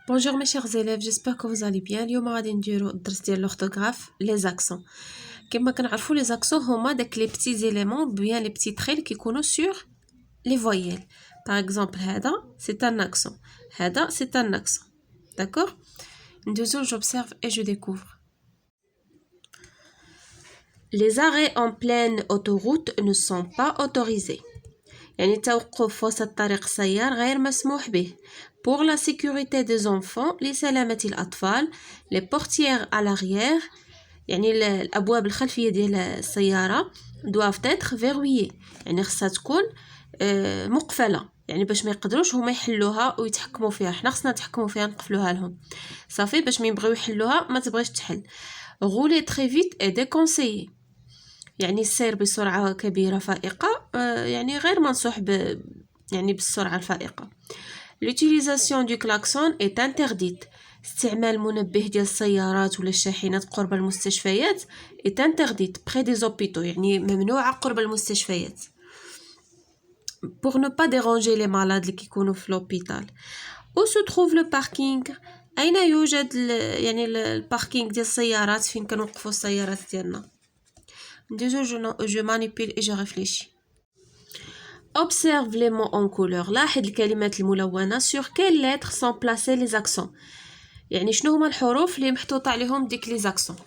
Bonjour mes chers élèves, j'espère que vous allez bien. اليوم غادي نديرو الدرس ديال l'orthographe les accents. كما كنعرفوا les accents هما داك les petits éléments bien les petits traits اللي كيكونوا sur les voyelles. Par exemple هذا c'est un accent. هذا c'est un accent. D'accord? Deuxième, j'observe et je découvre. Les arrêts en pleine autoroute ne sont pas autorisés. يعني التوقف في وسط طريق السيار غير مسموح به. Pour la sécurité des enfants, لسلامة الأطفال, les portières à l'arrière, يعني الأبواب الخلفية ديال السيارة doivent être verrouillées. يعني خصها تكون مقفلة. يعني باش ما يقدروش هما يحلوها ويتحكموا فيها. حنا خصنا نتحكموا فيها نقفلوها لهم. صافي باش ما يبغيو يحلوها ما تبغيش تحل. Rouler très vite est déconseillé. يعني السير بسرعة كبيرة فائقة يعني غير منصوح يعني بالسرعة الفائقة. L'utilisation du klaxon est interdite. استعمال المنبه ديال السيارات ولا الشاحنات قرب المستشفيات est interdite près des hôpitaux يعني ممنوعة قرب المستشفيات. Pour ne pas déranger les malades اللي كيكونوا في l'hôpital. Où se trouve le parking? أين يوجد يعني الباركينغ ديال السيارات فين كنوقفوا السيارات ديالنا؟ je manipule et je réfléchis. Observe les mots en couleur. لاحظ الكلمات الملونة. Sur quelles lettres sont placés les accents? يعني شنو هما الحروف اللي محطوط عليهم ديك les accents.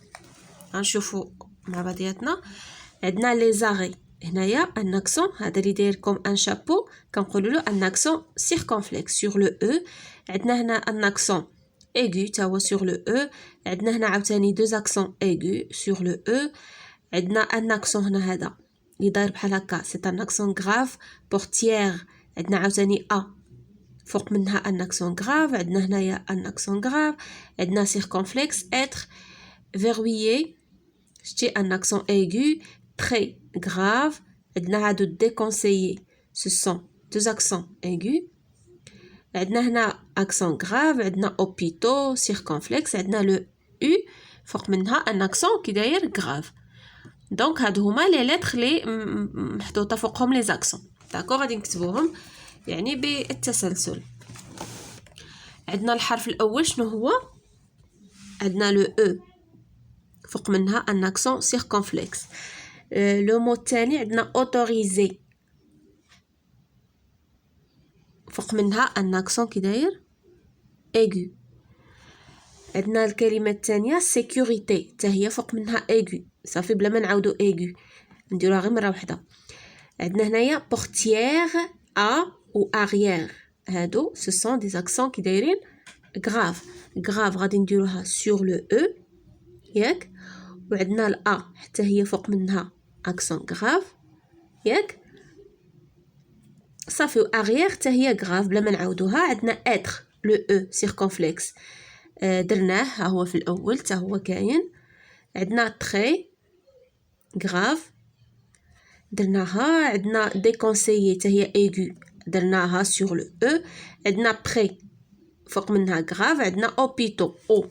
غنشوفوا مع بعضياتنا. عندنا les arrêts. هنايا un accent هذا اللي داير comme un chapeau كنقولوا له un accent circonflexe sur le e. عندنا هنا un accent aigu تا هو sur le e. عندنا هنا عاوتاني deux accents aigus sur le e. عندنا un accent هنا هذا اللي داير بحال هكا c'est un accent grave. portière عندنا عاوتاني a فوق منها un accent grave. عندنا هنايا un accent grave. عندنا circonflexe être verrouillé شتي un accent aigu très grave. عندنا هادو déconseillé ce sont deux accents aigus. عندنا هنا accent grave. عندنا hôpitaux circonflexe. عندنا le u فوق منها un accent كي داير grave. دونك هادو هما لي لتر لي محطوطه فوقهم لي زاكسون. داكوغ غادي نكتبوهم يعني بالتسلسل. عندنا الحرف الاول شنو هو؟ عندنا لو او فوق منها ان اكسون سيركونفلكس. لو مو الثاني عندنا اوتوريزي فوق منها ان اكسون كي داير ايغو. عندنا الكلمه الثانيه سيكوريتي حتى هي فوق منها ايغو. صافي بلا ما نعاودو ايغو نديروها غير مره واحده. عندنا هنايا بورتيير ا و اريير هادو سو سون دي اكسون كي دايرين غراف. غراف غادي نديروها سور لو او ياك. وعندنا الا حتى هي فوق منها اكسون غراف ياك. صافي و اريير حتى هي غراف بلا ما نعاودوها. عندنا اتر لو او سيركونفلكس درناه ها هو في الاول حتى هو كاين. عندنا تري غراف درناها. عندنا déconseillé حتى هي ايغو درناها sur le e. عندنا près فوق منها غراف. عندنا hôpitaux او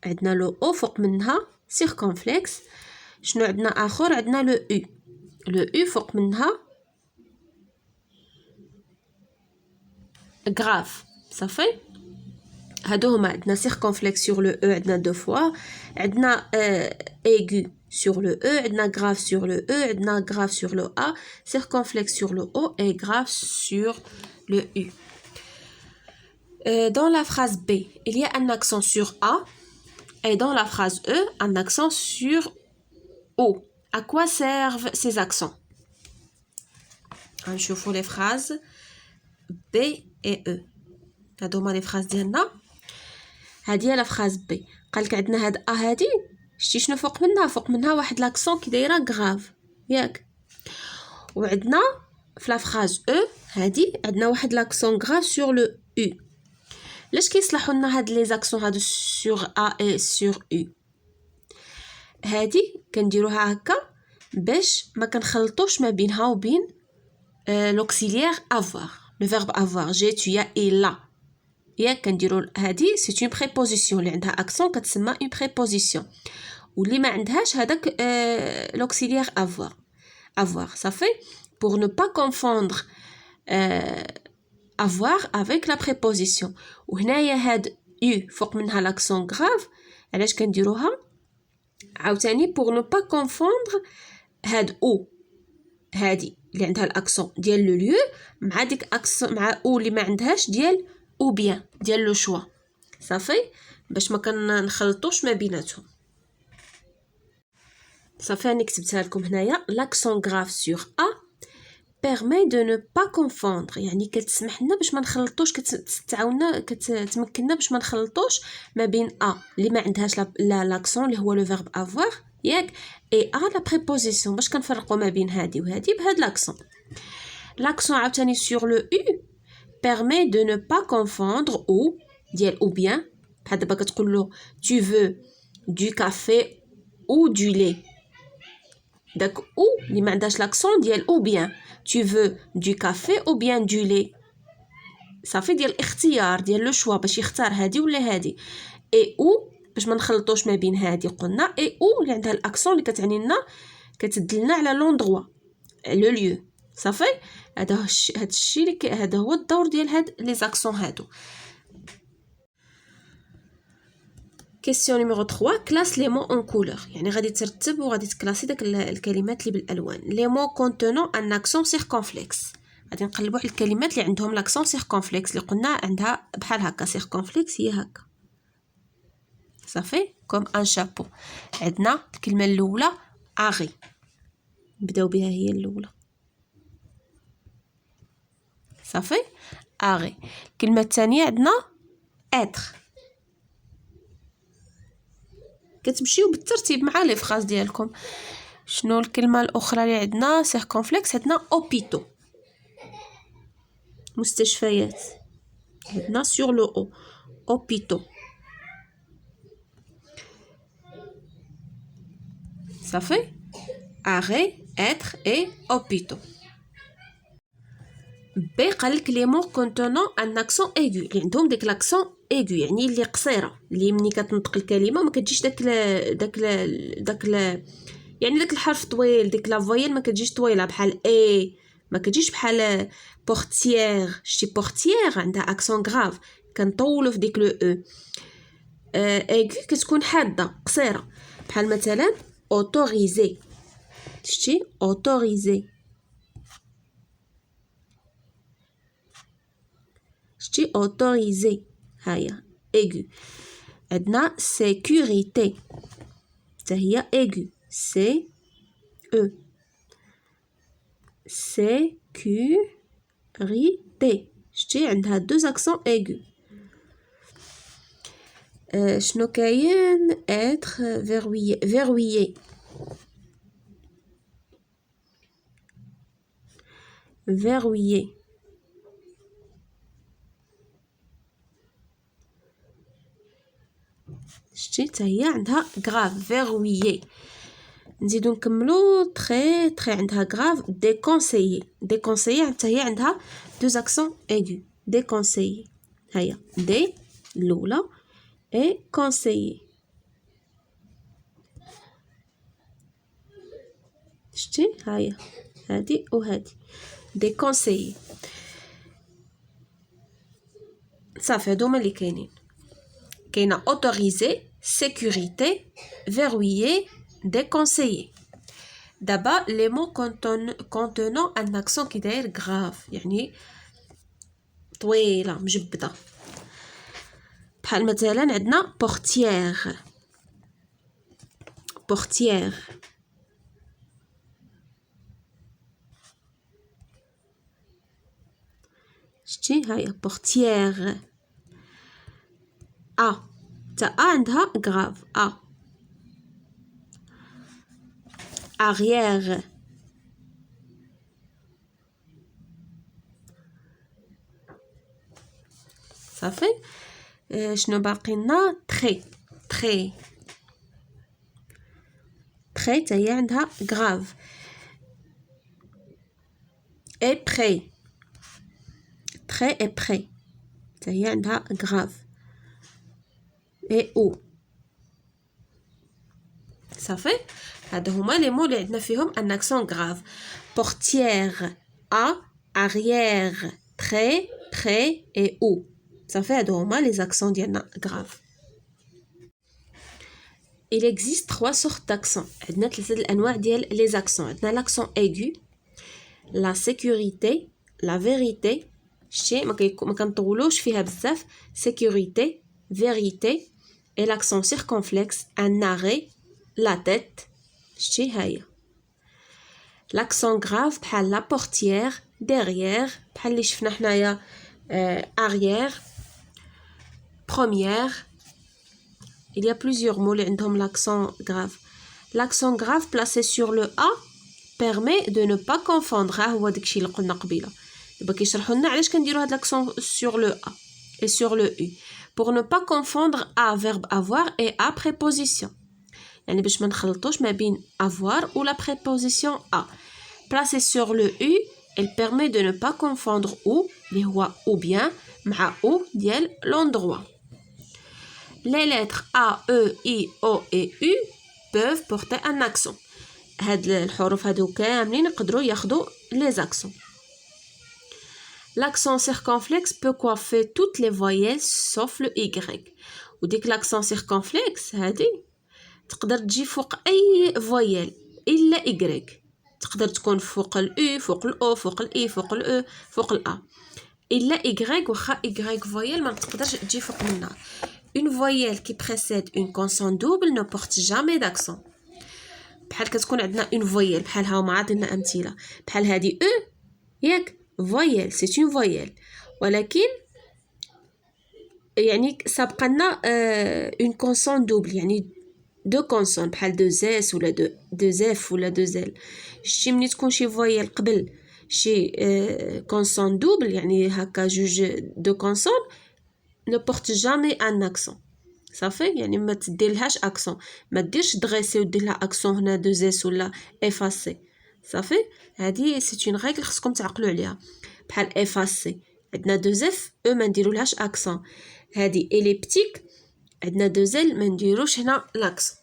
عندنا لو او فوق منها circonflexe. شنو عندنا اخر؟ عندنا لو u. لو u فوق منها غراف. صافي هادو هما. عندنا circonflexe sur le e عندنا دو فوا. عندنا aigu sur le e. عندنا grave sur le e. عندنا grave sur le a. circonflexe sur le o et grave sur le u. Dans la phrase B, il y a un accent sur a et dans la phrase E, un accent sur o. À quoi servent ces accents? نشوفوا les phrases B et E. هادو هما les phrases ديالنا. هادي هي لا فراز بي. قالك عندنا هاد ا هادي شتي شنو فوق منها؟ فوق منها واحد لاكسون كي دايره غراف ياك. وعندنا في لا فراز او هادي عندنا واحد لاكسون غراف سور لو او. لاش كيصلحوا لنا هاد لي زاكسون هادو سور ا اي سور او؟ هادي كنديروها هكا باش ما كنخلطوش ما بينها وبين لوكسيليير افوار. لو فيرب افوار جي tu ya et la ياك. كنديروا هادي سي اون بريبوزيسيون اللي عندها اكسون كتسمى اون بريبوزيسيون. واللي ما عندهاش هذاك لوكسيليير افوار. صافي pour ne pas confondre avoir avec la préposition. وهنايا هاد U فوق منها l'accent grave. علاش كنديروها؟ عاوتاني pour ne pas confondre هاد او هادي اللي عندها الاكسون ديال لو ليو مع ديك اكسون مع او اللي ما عندهاش ديال او بيان ديال لو شوا. صافي باش ما كنخلطوش ما بيناتهم. صافي انا كتبتها لكم هنايا l'accent grave sur a permet de ne pas confondre يعني كتسمح لنا باش ما نخلطوش كتعاوننا كتمكننا باش ما نخلطوش ما بين ا اللي ما عندهاش لاكسون اللي هو لو فيرب avoir ياك اي ا لا بريبوزيسيون باش كنفرقوا ما بين هادي وهادي بهاد لاكسون. لاكسون عاوتاني sur le u permet de ne pas confondre ou ديال ou bien بحال دابا كتقول له tu veux du café ou du lait داك او اللي ما عندهاش لاكسون ديال ou bien tu veux du café ou bien du lait. صافي ديال الاختيار ديال لو شوا باش يختار هادي ولا هادي. اي او باش ما نخلطوش ما بين هادي قلنا اي او اللي عندها الاكسون اللي كتعني لنا كتدلنا على لوندغوا لو ليو. صافي هذا الشيء اللي هذا هو الدور ديال هاد لي زاكسون هادو. كيسيون نيميرو 3 كلاس لي مو اون كولور يعني غادي ترتب وغادي تكلاسي داك الكلمات اللي بالالوان. لي مو كونتونون ان اكسون سيركونفلكس غادي نقلبوا على الكلمات اللي عندهم لاكسون سيركونفلكس اللي قلنا عندها بحال هكا سيركونفلكس هي هكا. صافي كوم ان شابو. عندنا الكلمه الاولى اغي نبداو بها هي الاولى. صافي اغي. الكلمه الثانيه عندنا اتر كتمشيو بالترتيب مع لي فراز ديالكم. شنو الكلمه الاخرى اللي عندنا سيركونفلكس؟ عندنا اوبيتو مستشفيات عندنا سور لو او اوبيتو. صافي اغي اتر اي اوبيتو. بي قالك لي مو كونتونون ان اكسون ايغو اللي عندهم ديك لاكسون ايغو يعني اللي قصيره اللي ملي كتنطق الكلمه ما كتجيش داك يعني داك الحرف طويل ديك لا فويل ما كتجيش طويله بحال اي ما كتجيش بحال بورتيير. شتي بورتيير عندها اكسون غراف كنطولوا في ديك لو او. ايغو كتكون حاده قصيره بحال مثلا اوتوريزي. شتي اوتوريزي شتي اوتوريزي هيا ايغو. عندنا سيكوريتي حتى هي ايغو سي او سيكوريتي. شتي عندها دو اكسون ايغو. شنو كاين اتر فيرويي فيرويي فيرويي. شتي حتى هي عندها غراف فيرويي. نزيدو نكملو تري تري عندها غراف ديكونسيي. ديكونسيي حتى هي عندها دو اكسون ايغو ديكونسيي. هيا دي الاولى اي كونسيي. شتي هيا هادي وهادي ديكونسيي. صافي هادو هما اللي كاينين. كاينه اوتوريزي سيكوريتي فيرويي déconseillé. دابا لي مو كونتونون ان اكسون كي داير غراف يعني طويله مجبده بحال مثلا عندنا بورتيير بورتيير. شتي هيا بورتيير. تا عندها غراف arrière. صافي شنو باقي لنا تري تري تري تا هي عندها غراف. اي بري تري اي بري تا هي عندها غراف. اي او. صافي هادو هما لي مو اللي عندنا فيهم ان اكسون غراف. بورتيير ا arrière تري près et ou. صافي هادو هما les accents ديالنا grave. Il existe 3 sortes d'accents. عندنا 3 الانواع ديال les accents. عندنا l'accent aigu, la sécurité, la vérité. شتي ما كنطولوش فيها بزاف. sécurité, vérité et l'accent circonflexe, un arrêt, la tête. شتي هاهي. l'accent grave بحال la portière, derrière بحال اللي شفنا حنايا arrière, première. Il y a plusieurs mots اللي عندهم l'accent grave. L'accent grave placé sur le A permet de ne pas confondre. ها هو داكشي اللي قلنا قبيله. دابا كيشرحوا لنا علاش كنديروا هاد l'accent sur le A et sur le U pour ne pas confondre A verbe avoir et A préposition. يعني باش ما نخلطوش ما بين avoir ou la préposition A. Placé sur le U, elle permet de ne pas confondre ou اللي هو ou bien مع ou ديال l'endroit. Les lettres A, E, I, O et U peuvent porter un accent. هاد الحروف هادو كاملين يقدروا ياخدوا les accents. L'accent circonflexe peut coiffer toutes les voyelles sauf le Y. وديك l'accent circonflexe هادي تقدر تجي فوق اي voyelle الا Y. تقدر تكون فوق ال U, فوق ال O, فوق ال I, فوق ال E, فوق ال A. الا Y واخا Y voyelle ما تقدرش تجي فوق منها. Une voyelle qui précède une consonne double ne porte jamais d'accent. بحال كتكون عندنا une voyelle بحال ها هما عطينا امثله بحال هذه E ياك voyelle c'est une voyelle ولكن يعني سابقا لنا une consonne double يعني دو كونسون بحال دو زيس ولا دو زيف ولا دو زيل. شتي ملي تكون شي فويل قبل شي كونسون دوبل يعني هكا جوج دو كونسون ne porte jamais un accent. صافي يعني ما تديرلهاش اكسون ما ديرش دغيسي ودير لها اكسون هنا دو زيس ولا افاسي. صافي هذه سي اون ريغل خصكم تعقلوا عليها. بحال افاسي عندنا دو زيف او ما نديرولهاش اكسون. هذه اليبتيك عندنا دو زيل ما نديروش هنا l'accent.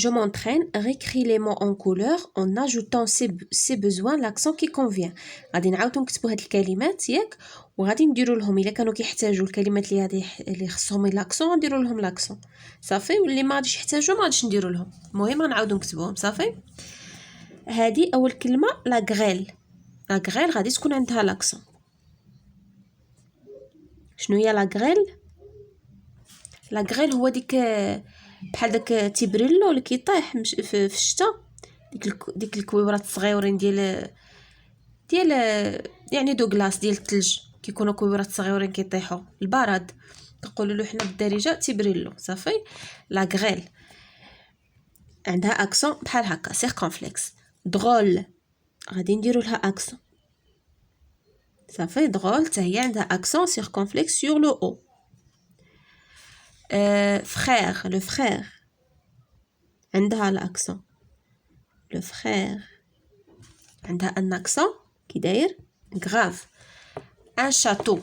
Je m'entraîne, réécris les mots en couleur en ajoutant si besoin l'accent qui convient. غادي نعاودو نكتبوا هاد الكلمات ياك وغادي نديروا لهم الا كانوا كيحتاجوا الكلمات اللي خصهم لاكسون نديروا لهم لاكسون. صافي واللي ما غاديش يحتاجوا ما غاديش نديروا لهم. المهم غنعاودو نكتبوهم. صافي هذه اول كلمه لا غريل. لا غريل غادي تكون عندها لاكسون. شنو هي لا غريل؟ لا غريل هو ديك بحال داك تيبريلو اللي كيطيح في الشتاء ديك الكويورات الصغيورين ديال يعني دو كلاص ديال الثلج كيكونوا كويورات صغيورين كيطيحوا البرد كنقولوا له حنا بالدارجه تيبريلو. صافي لا غريل عندها اكسون بحال هكا سيركونفلكس. درول غادي نديروا لها اكسون. صافي درول حتى هي عندها اكسون سيركونفلكس سور لو او. frère le frère عندها l'accent. le frère عندها un accent كي داير grave. un château.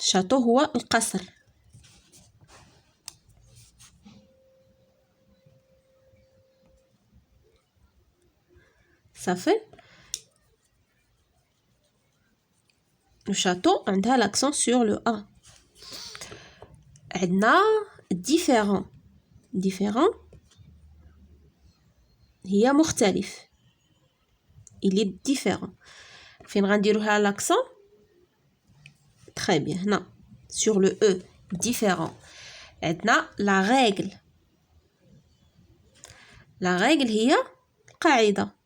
château هو القصر. صافي le château عندها l'accent sur le A. عندنا différent. différent هي مختلف. il est différent. فين غنديروها l'accent؟ très bien هنا sur le E différent. عندنا la règle. la règle هي القاعدة.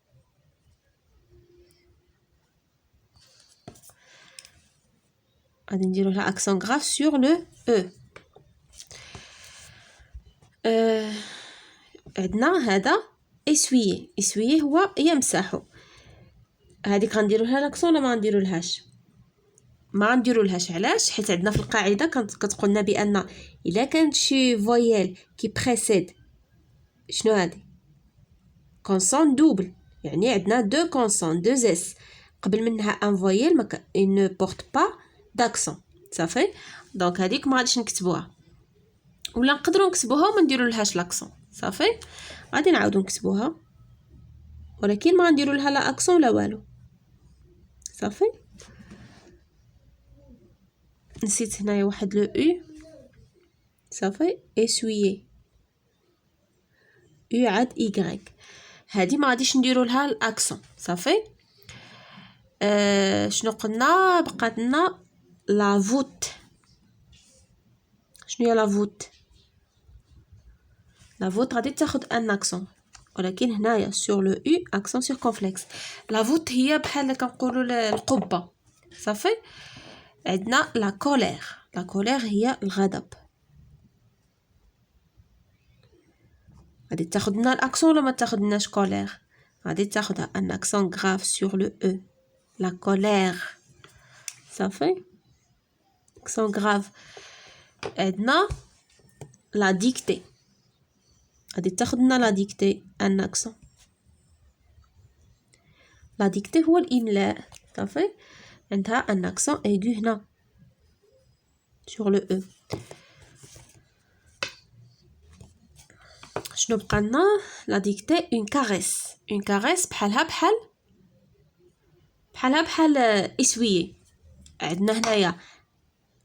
غادي نديرو لها accent grave sur le E. عندنا هذا essuyer هو يمسحو. هذيك غنديرو لها لاكسون ولا ما غنديرولهاش؟ ما غنديرولهاش. علاش؟ حيت عندنا في القاعده كتقولنا بان الا كانت شي فويال كي بريسيد شنو هادي كونسون دوبل يعني عندنا دو كونسون دو زيس قبل منها ان فويال ما ne porte pas d'accent. صافي دونك هذيك ما غاديش نكتبوها ولا نقدروا نكتبوها وما نديروا لهاش لاكسون. صافي غادي نعاودو نكتبوها ولكن ما غنديروا لها لا اكسون لا والو. صافي نسيت هنايا واحد لو او صافي essuyer او عاد ايغريك هادي ما غاديش نديرو لها الاكسون صافي. شنو قلنا بقات لنا لا فوت. شنو هي لا فوت؟ لا فوت غادي تاخد ان اكسون ولكن هنايا سور لو او اكسون سيركونفلكس. لا فوت هي بحال كنقولوا القبه صافي. عندنا لا كولير. لا كولير هي الغضب. غادي تاخد لنا الاكسون ولا ما تاخد لناش كولير؟ غادي تاخدها ان اكسون غراف سور لو او. لا كولير صافي اكسون غراف. عندنا لا ديكتي. غادي تاخد لنا لا ديكتي ان اكسون. لا ديكتي هو الاملاء صافي عندها ان اكسون ايغو هنا سور لو او. شنو بقى لنا؟ لا ديكتي اون كاريس. اون كاريس بحالها بحال اسويي. عندنا هنايا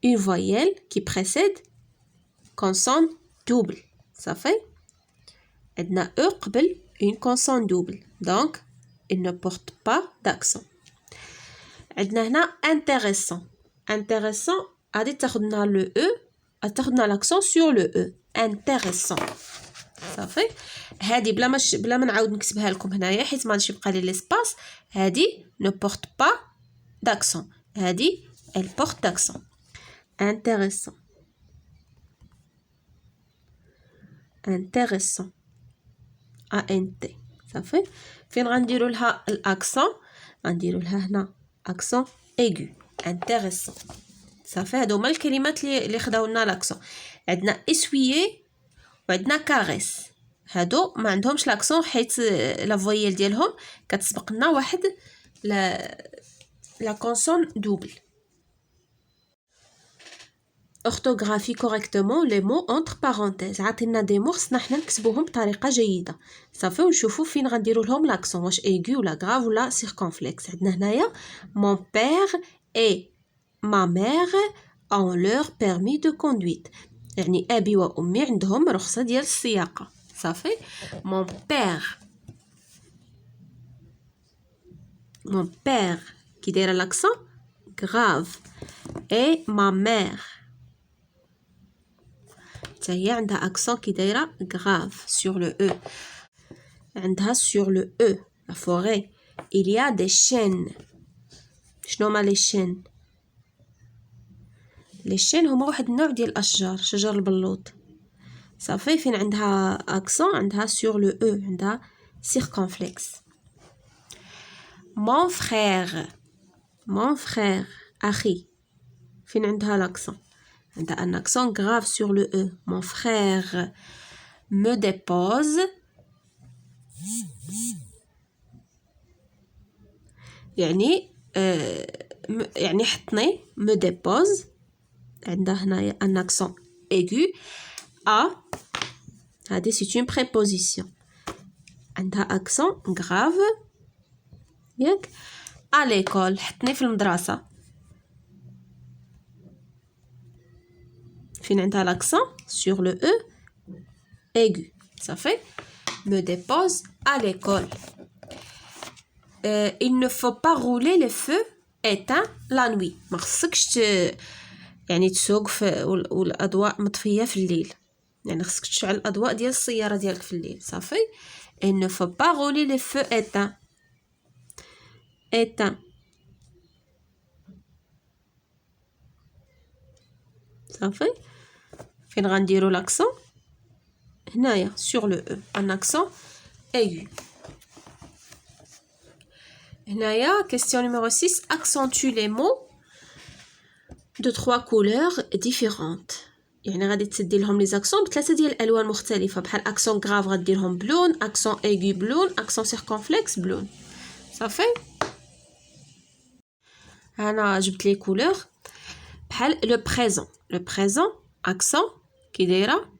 اون فويل كي بريسيد كونسون دوبل صافي. عندنا او قبل اون كونسون دوبل دونك il ne porte pas d'accent. عندنا هنا intéressant. intéressant غادي تاخد لنا لو او غادي تاخد لنا لاكسون سور لو او intéressant صافي. هادي بلا ما نعاود نكتبها لكم هنايا حيت ما غاديش يبقى لي ليسباس. هادي ne porte pas d'accent. هادي elle porte d'accent. intéressant intéressant ant صافي. فين غنديرو لها الاكسون؟ غنديرو لها هنا اكسون ايغو انتريسون صافي. هادو هما الكلمات اللي خداو لنا لاكسون. عندنا اسويي وعندنا كاريس. هادو ما عندهمش لاكسون حيت لا فويل ديالهم كتسبق لنا واحد لا كونسون دوبل. orthographie correctement les mots entre parenthèses. عطينا دي مو خصنا حنا نكتبوهم بطريقه جيده صافي ونشوفوا فين غنديروا لهم لاكسون واش ايغو ولا غراف ولا سيركونفلكس. عندنا هنايا mon père et ma mère ont leur permis de conduite. يعني ابي وامي عندهم رخصه ديال السياقه صافي. mon père كي دايره لاكسون غراف et ma mère هي عندها اكسون كي دايره غراف سور لو او. عندها سور لو او لا فوري il y a des chênes. شنو هما لي شين؟ لي شين هما واحد النوع ديال الاشجار شجر البلوط صافي. فين عندها اكسون؟ عندها سور لو او عندها سيركونفلكس. mon frère اخي فين عندها لاكسون؟ عندها un accent grave sur le E. Mon frère me dépose. يعني حطني me dépose. عندها هنايا un accent aigu. A هذه c'est une préposition. عندها accent grave ياك. à l'école حطني في المدرسة. فين عندها l'accent sur le E aigu صافي. me dépose à l'école. il ne faut pas rouler les feux éteints la nuit. ما خصكش يعني تسوق والاضواء مطفيه في الليل. يعني خصك تشعل الاضواء ديال السياره ديالك في الليل صافي. il ne faut pas rouler les feux éteints. صافي. فين غنديرو لاكسون؟ هنايا sur le E un accent aigu. هنايا question numéro 6 accentue les mots de 3 couleurs différentes. يعني غادي تسدي لهم لي زاكسون بثلاثه ديال الالوان مختلفه بحال اكسون غراف غديرهم بلون اكسون ايغو بلون اكسون سيركونفلكس بلون صافي. انا جبت لي كولور بحال لو بريزون اكسون كي دايره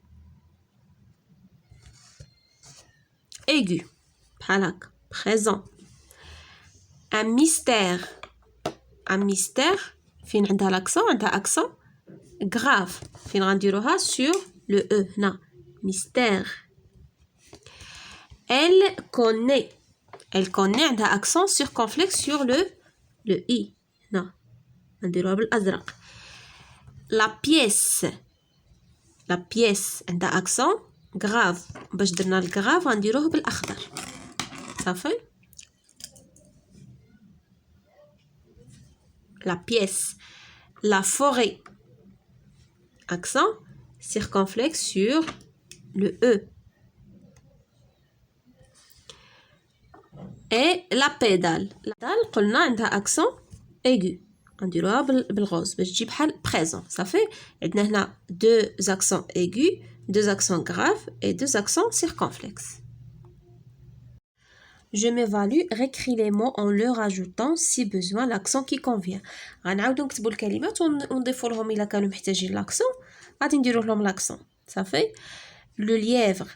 aigu بحال هكا présent. un mystère فين عندها l'accent عندها accent grave فين غنديروها sur le e هنا mystère. elle connaît عندها accent circonflexe sur le i هنا نديروها بالازرق. la pièce عندها accent grave باش درنا الغراف غنديروه بالاخضر صافي. la pièce. la forêt accent circonflexe sur le e. et la pédale قلنا عندها accent aigu غنديروها بالغوز باش تجي بحال présent صافي. عندنا هنا deux accents aigus, deux accents graves et deux accents circonflexes. Je m'évalue, réécris les mots en leur ajoutant si besoin l'accent qui convient. غنعاودو نكتبو الكلمات ونضيفو لهم الا كانوا محتاجين لاكسون غادي نديرو لهم لاكسون صافي. le lièvre.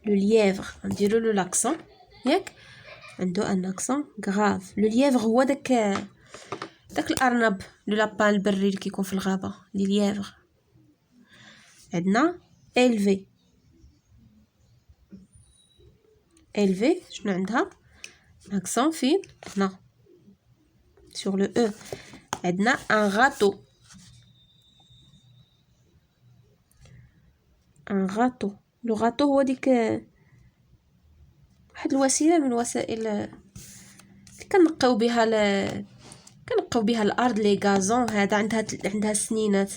le lièvre نديرو له l'accent ياك عنده ان accent grave. le lièvre هو داك الارنب لو لابان البري اللي كيكون في الغابه لي lièvre. عندنا élevé. élevé شنو عندها accent فين هنا sur le e. عندنا un râteau. un râteau. لو غاتو هو ديك واحد الوسيله من وسائل اللي كنقاو بها الارض لي غازون. هذا عندها سنينات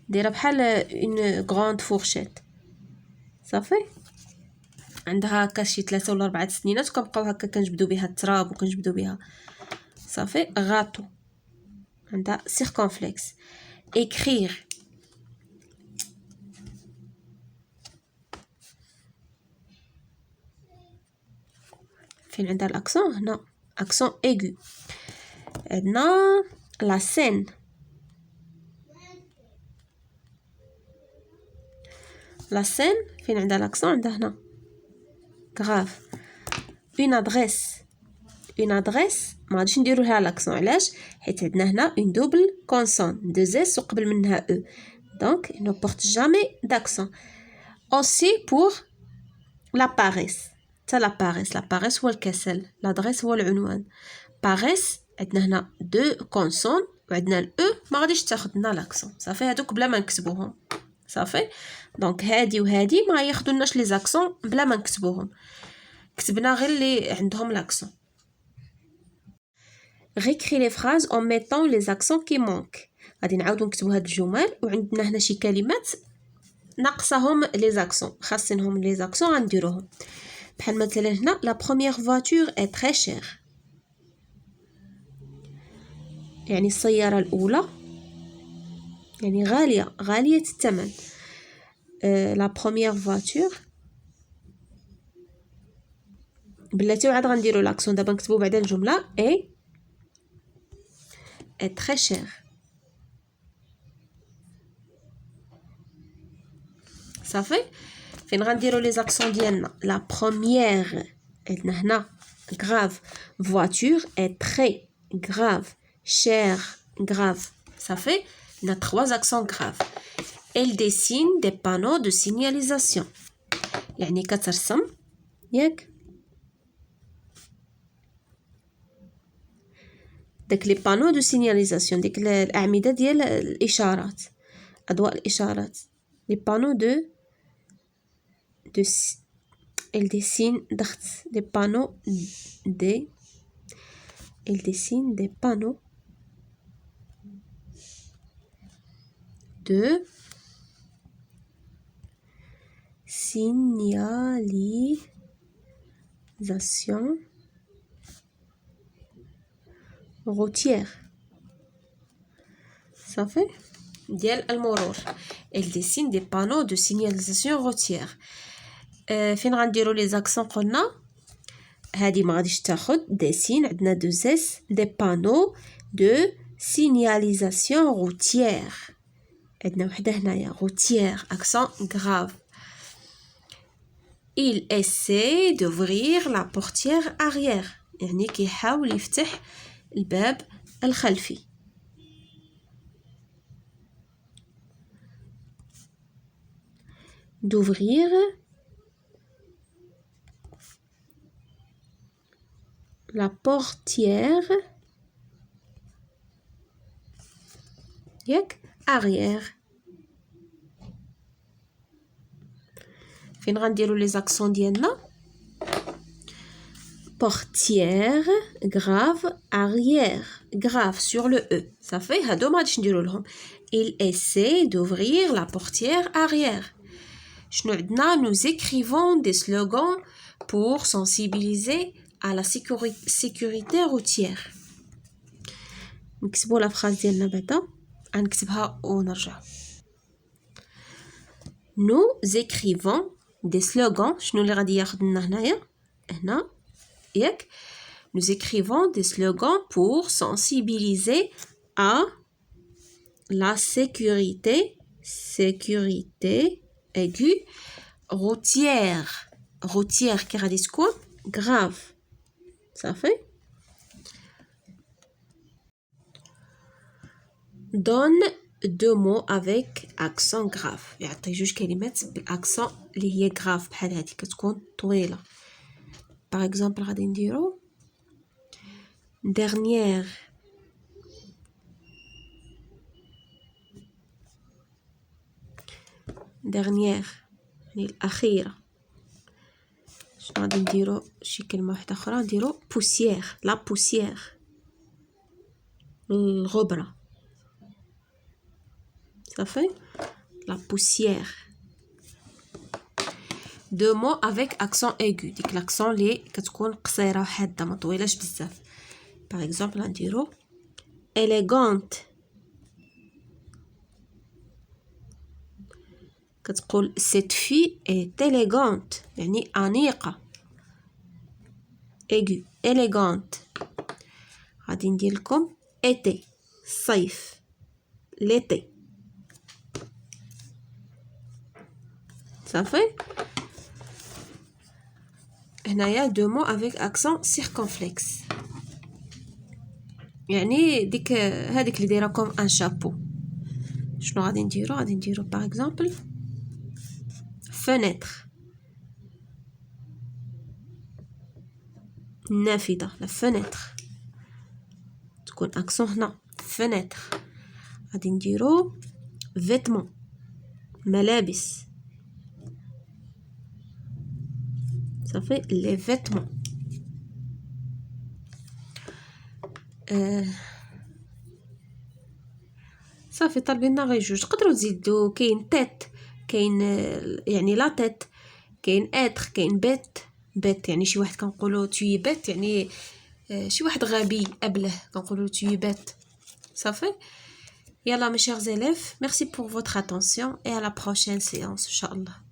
دايره بحال اون غراند فورشيت صافي. عندها هكا شي 3 ولا 4 سنينات وكنبقاو هكا كنجبدو بها التراب وكنجبدو بها صافي. غاتو عندها سيركونفلكس. écrire. فين عندها الاكسون هنا اكسون ايغو. عندنا لا سين. لا سين فين عندها الاكسون عندها هنا غراف. اون ادريس. اون ادريس ما غاديش نديرو لها لاكسون علاش حيت عندنا هنا اون دوبل كونسون دو زيس وقبل منها او دونك نو بورت جامي داكسون. اوسي بور لا باريس. تا لا باريس هو الكسل. لادريس هو العنوان. باريس عندنا هنا دو كونسون وعندنا الاو ما غاديش تاخذ لنا لاكسون صافي. هادوك بلا ما نكتبوهم صافي. دونك هادي وهادي ما ياخذوناش لي زاكسون بلا ما نكتبوهم كتبنا غير اللي عندهم لاكسون. réécris les phrases en mettant les accents qui manquent. غادي نعاودو نكتبو هاد الجمل وعندنا هنا شي كلمات ناقصاهم لي زاكسون خاصينهم لي زاكسون غنديروهم بحال مثلا هنا la première voiture est très chère يعني السيارة الأولى يعني غالية الثمن. la première voiture بلاتي وعاد غنديرو لاكسون دابا نكتبو بعدا الجملة est très chère صافي. فين غنديرو لي زاكسون ديالنا لا بروميير عندنا هنا غراف voiture est très grave cher grave صافي. عندنا 3 accents graves. elle dessine des panneaux de signalisation يعني كترسم ياك داك لي بانو دو سينياليزاسيون ديك الاعمده ديال الاشارات اضواء الاشارات لي بانو دو elle dessine ضغط des panneaux elle dessine des panneaux de signalisation routière صافي ديال المرور. elle dessine des panneaux de signalisation routière. فين غنديرو لي زاكسون قلنا هادي ما غاديش تاخد dessine عندنا دو زيس des panneaux de signalisation routière عندنا وحده هنايا routière accent grave. il essaie d'ouvrir la portière arrière يعني كيحاول يفتح الباب الخلفي. d'ouvrir la portière ياك arrière. فين غنديروا لي زاكسون ديالنا؟ portière grave arrière grave sur le e صافي. هادو ما غاديش نديرو لهم. il essaie d'ouvrir la portière arrière. شنو عندنا؟ nous écrivons des slogans pour sensibiliser à la sécurité routière. نكتبوا لا فراز ديالنا بعدا، غنكتبها ونرجع. nous écrivons des slogans. شنو اللي غادي ياخذنا هنايا؟ هنا ياك nous écrivons des slogans pour sensibiliser à la sécurité aiguë routière qui غادي تكون grave صافي. donne deux mots avec accent grave. يعطي جوج كلمات بالاكسون اللي هي grave بحال هذه كتكون طويله. par exemple غادي نديرو dernière يعني الأخيرة. شنو غادي نديرو؟ شي كلمة واحدة أخرى نديرو poussière la poussière الغبرة صافي. la poussière. deux mots avec accent aigu. ديك l'accent اللي كتكون قصيرة وحادة ما طويلهش بزاف. par exemple غنديرو élégante. كتقول cette fille est élégante يعني أنيقة. aigu élégante. غادي ندير لكم été الصيف l'été صافي. هنايا deux mots avec accent circonflexe يعني ديك هذيك اللي دايره كوم ان شابو. شنو غادي نديرو؟ غادي نديرو باغ اكزومبل فenêtre نافذه لا فenêtre تكون اكسون هنا fenêtre. غادي نديرو vêtements ملابس صافي لي vêtements. صافي طالبين لنا غير جوج. تقدروا تزيدوا كاين تيت كاين يعني لا تيت كاين اتر كاين بيت يعني شي واحد كنقولوا تي بيت يعني شي واحد غبي ابله كنقولوا تي بيت صافي. يلا mes chers élèves, merci pour votre attention et à la prochaine séance, Inch'Allah.